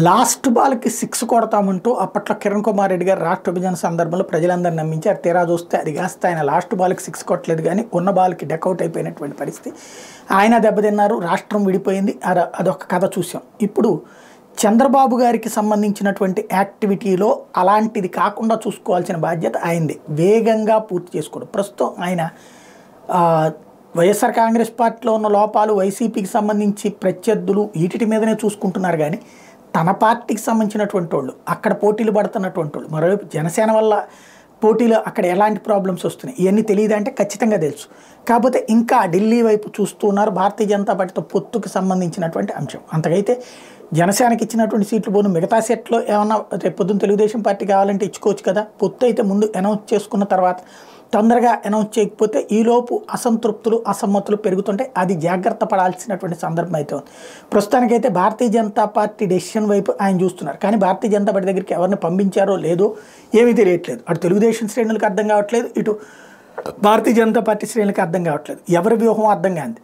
Last బాల్‌కి 6 కొడతామంటూ అప్పట్లో కిరణ్ కుమార్ రెడ్డి గారు రాష్ట్ర విభజన సందర్భంలో ప్రజలందరిని నమ్మించారు. తీరా చూస్తే అది కాస్త ఆయన లాస్ట్ బాల్‌కి 6 కొట్టలేదు కానీ ఉన్న బాల్‌కి డకౌట్ అయిపోయినటువంటి పరిస్థితి. ఆయన దెబ్బతిన్నారు. రాష్ట్రం విడిపోయింది. అదొక కథ చూసాం. ఇప్పుడు చంద్రబాబు గారికి సంబంధించినటువంటి యాక్టివిటీలో అలాంటిది కాకుండా చూసుకోవాల్సిన బాధ్యత ఆయనది. వేగంగా పూర్తి చేసుకోవడం. ప్రస్తుతం ఆయన వైఎస్ఆర్ కాంగ్రెస్ పార్టీలో ఉన్న లోపాలు, వైసీపీకి సంబంధించి ప్రత్యర్థులు వీటి మీదనే చూసుకుంటున్నారు కానీ తన పార్టీకి సంబంధించినటువంటి వాళ్ళు, అక్కడ పోటీలు పడుతున్నటువంటి వాళ్ళు, మరోవైపు జనసేన వల్ల పోటీలు అక్కడ ఎలాంటి ప్రాబ్లమ్స్ వస్తున్నాయి ఇవన్నీ తెలియదంటే ఖచ్చితంగా తెలుసు. కాకపోతే ఇంకా ఢిల్లీ వైపు చూస్తున్నారు. భారతీయ జనతా పార్టీతో పొత్తుకు సంబంధించినటువంటి అంశం. అంతకైతే జనసేనకి ఇచ్చినటువంటి సీట్లు పోను మిగతా సెట్లో ఏమన్నా రేపు పొద్దున్న తెలుగుదేశం పార్టీ కావాలంటే ఇచ్చుకోవచ్చు కదా. పొత్తు అయితే ముందు అనౌన్స్ చేసుకున్న తర్వాత తొందరగా అనౌన్స్ చేయకపోతే ఈలోపు అసంతృప్తులు, అసమ్మతులు పెరుగుతుంటాయి. అది జాగ్రత్త పడాల్సినటువంటి సందర్భం అయితే ఉంది. ప్రస్తుతానికైతే భారతీయ జనతా పార్టీ డెసిషన్ వైపు ఆయన చూస్తున్నారు. కానీ భారతీయ జనతా పార్టీ దగ్గరికి ఎవరిని పంపించారో లేదో ఏమీ తెలియట్లేదు. అటు తెలుగుదేశం శ్రేణులకు అర్థం కావట్లేదు, ఇటు భారతీయ జనతా పార్టీ శ్రేణులకు అర్థం కావట్లేదు. ఎవరి వ్యూహం అర్థం కాదు.